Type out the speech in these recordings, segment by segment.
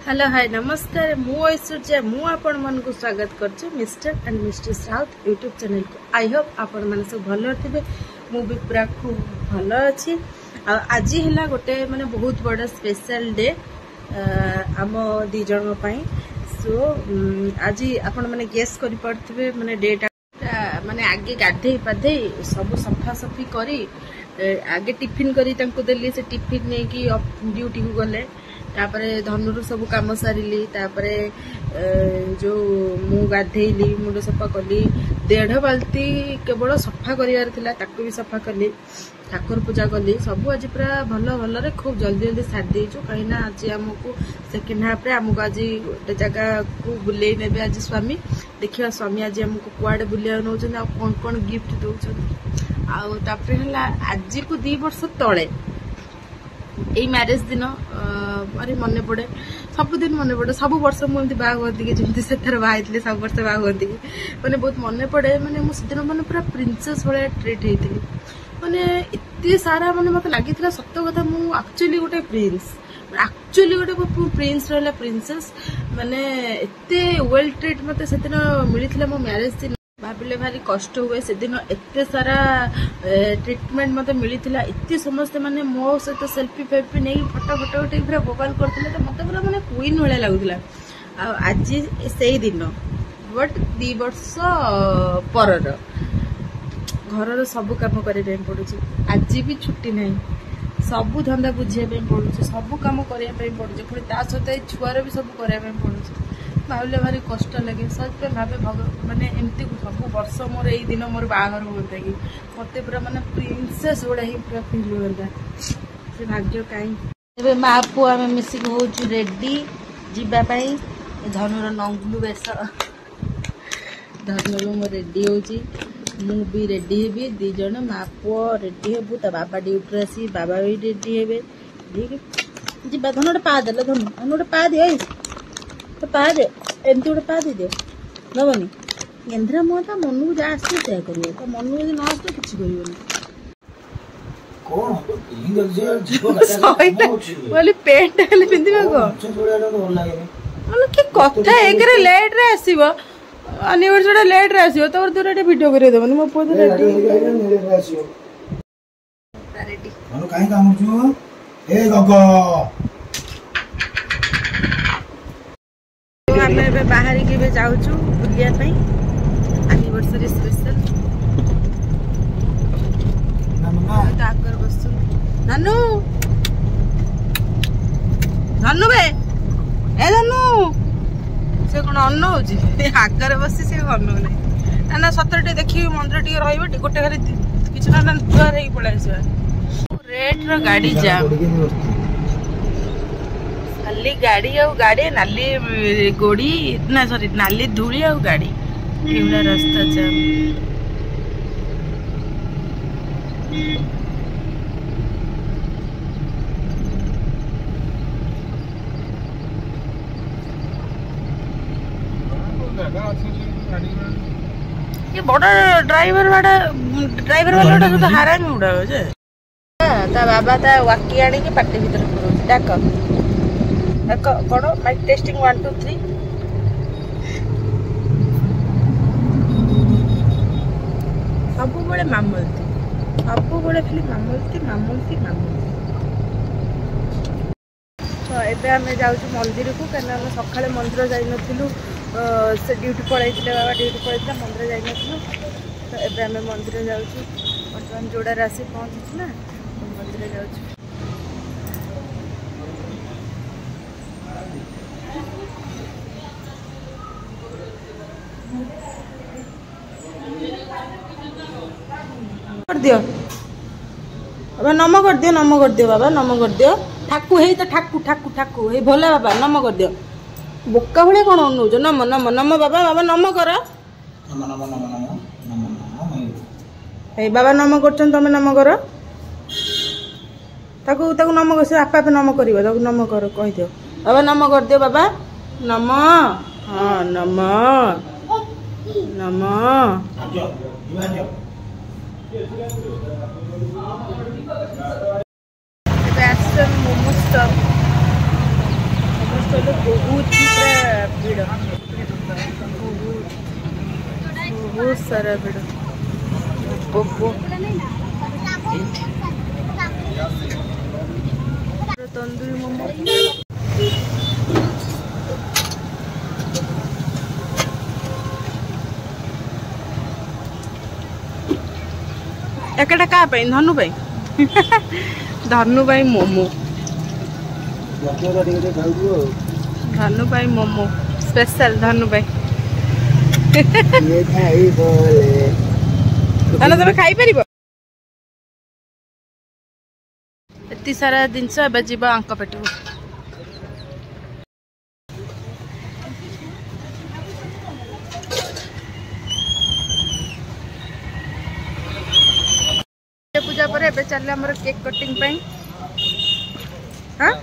Hello hi नमस्कार मु ऐश्वर्या मु आपण मन को स्वागत करछु mister and mistress South YouTube channel को। आई होप आपण मन सब भलो थिबे मु भी पूरा खूब भलो अछि। आज हैला गोटे माने बहुत बड़ा स्पेशल डे आम दी जण पई। सो आज आपण माने गेस करि पड़थिबे माने डेटा माने आगे गाधे पाधे सब सफा सफी करी आगे टिफिन करी तांको देली से टिफिन नै कि ड्यूटी को गले तापरे धनुर सब काम सारिली तापरे जो मु गाधेली मुंड सफा कली 1.5 बाल्टी केवल सफा करिवार थिला ताको भी सफा कली ठाकुर पूजा कली सब आज पूरा भलो भलो रे खूब जल्दी जल्दी साथ देछु कहिना आज हमकु सेकंड हाफ रे हमकु आज गोटे जगह को बुले नेबे आज स्वामी देखिया स्वामी आज हमकु कुआडे बुलिया नउछन आ कोन कोन गिफ्ट दउछन आ तापरे हला आज को 2 वर्ष तळे এই ম্যারেজ দিন আরে মনে পড়ে सबुदिन मन पड़े सब वर्ष मुझे बाग होती जमी से बाहर सब वर्ष बाग होती मैंने बहुत मन पड़े मैंने मुझे मैंने पूरा प्रिंसेस भाया ट्रीट होती मैंने एत सारा मैंने मत लगी सत कथा मुझे एक्चुअली गोटे प्रिंस एक्चुअली गोटे प्रिंस रहा प्रिंसेस मैंने एत वेल ट्रीट मत से मिलता मो म्यारेज दिन भाविले भारी कष्ट हुए से दिन एत सारा ट्रीटमेंट मत मिलता एत समस्ते माने मो सहित सेल्फी फेल्फी नहीं फटो फटो उठे पूरा बोबाल करते तो मत पूरा माने क्वीन भाया लगुला। आज से दिन बट 2 वर्ष पर घर सब कम करने पड़ू आज भी छुट्टी नहीं सब धंदा बुझे पड़ू सब कम करने पड़ू पुणी ता सहित छुआर भी सब करने पड़ू भाविले भारी कष्ट लगे सच भावे माने एमती सब वर्ष मोर यही दिन मोर बाहर होता कि मत पूरा माने प्रिंसेस गुड़ा ही पूरा फिल होता से भाग्य कहीं माँ पुआ आम मिसिक हो रेडी जीवाई धनुर नंगलु बेस धनुर मो रेडी हो भी रेडी हेबी 2 जन माँ पुओ रेडी हेबू ता बाबा ड्यूटी आसी बाबा भी रेडी हेबे जीवा धनु गोटे पा देल धनु धनु गोटे पा दिए तो पा दे एमती गोटे पा दे दियो नबनी गेंद्रा मुह ता मन को जहाँ आस कर तो मन को न आस कि बोली पेंट खाली पिंधिबा को कि कथा एक लेट रे आसीबो एनिवर्सरी लेट रे आसीबो तो दूर रे वीडियो करे देबनी मो पो रेडी रेडी अनु काहे काम छु ए गगो आम बाहर के जाऊँ बुलिया एनिवर्सरी स्पेशल आगर बस धनु धनु बे ए धनु से कौन अन्न हो आगर बस से अन्न ना ना सतर देखिए मंदिर टे रही गोटे खाली किसी ना दुआर हो पलि रेट रो गाड़ी जाम नाली गाड़ी आ गाड़ी नाली गोड़ी ना सॉरी नाली धूली आ गाड़ी एवढा रास्ता जाम ये बड़ा ड्राइवर वाला तो हारामी उड़ा जे ता बाबा ता वाकी आनी के पार्टी भीतर पुरो डाक कौन माइक टेस्टिंग 1 2 3 सब बड़े मामलती खाली मामलती तो एबे आमे जाउछु मंदिर को कना हम सखाले मंदिर जाई नथिलु से ड्यूटी पळाइतिले बाबा ड्यूटी पळाइतिले मंदिर जाई नथिलु तो एबे आमे मंदिर जाउछु वर्तमान जोड़ा राशि पहुंचछु ना मंदिर जाउछु कर दियो बाबा नम कर दियो बाबा नम कर दियो ठाकू हे तो ठाकू हे भोला बाबा नम कर दियो बोका भले कौन अनुज नम नम नम बाबा नम कर हे बाबा नम कर तुम नम कर ताकू ताकू नम कर से आपे नम करिवो ताकू नम कर कहि दियो बाबा नम कर दियो बाबा नम हां नम नम मोमो स्टॉप गले बहुत ही पूरा भीड़ बहुत सारा भीड़ तंदूरी मोमो एकटा का धनु भाई धनु भाई मोमो धनु भाई मोमो स्पेशल धनु भाई धनु तुम खाई पार एति सारा जिनस ए जीव आंक पेट पूजा पर एबे चल हमर केक कटिंग पे हां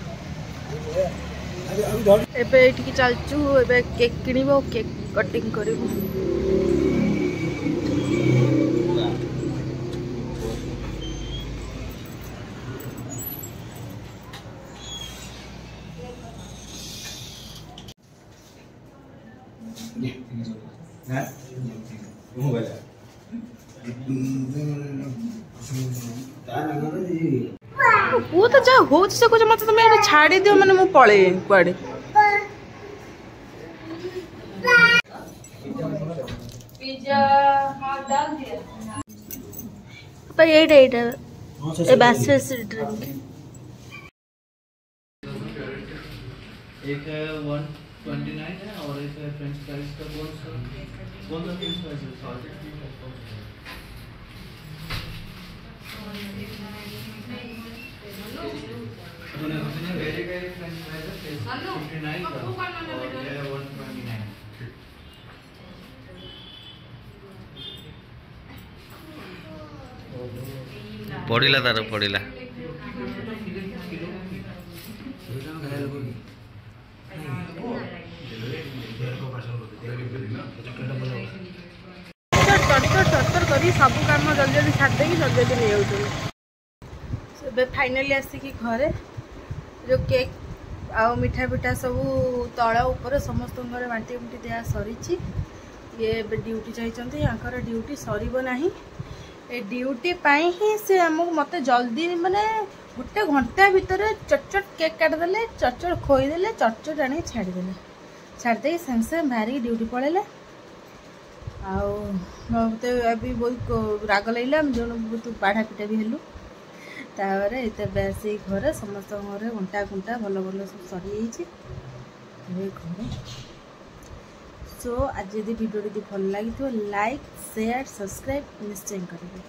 एबे एठी चलचु एबे केक किनिबो केक कटिंग करिबो वो तो जा हो से कुछ मत तुम ये छाड़ी दियो माने मु पळे कुआडे पिज्जा हां डाल दिया पर ये ए बास्टर से ड्रिंक एक 129 है और एक फ्रेंच फ्राइज का कौन सा फ्रेंच फ्राइज है salted very very French fries है 59 का और ये 129 पड़िला तार पड़िला टर्टर करी सब काम जल्दी जल्दी छाड़ देकी जल्दी जल्दी नहीं जाऊँ फाइनाली आसिकी घरे जो केक आ मिठा पिठा सब तल उपर समस्त घर बांटी बुंटी दिया सरी ये ड्यूटी चाहिए यहाँ ड्यूटी सरना ए ड्यूटी पाई ही से आमको मत जल्दी माने गोटे घंटा भितर चटचट केक काटिदेले चटचट खोईदेले चटचट आनी छाड़ीदे छाड़दे सागे सागे बाहर ड्यूटी पड़े आते अभी बहुत राग लगे जो बहुत बाढ़ा पिटा भी हेलु तापर आसी घर समस्त घर घंटा घंटा भल भल सब सरी घर सो आज यदि वीडियो भल लगी लाइक शेयर सब्सक्राइब निश्चय करेंगे।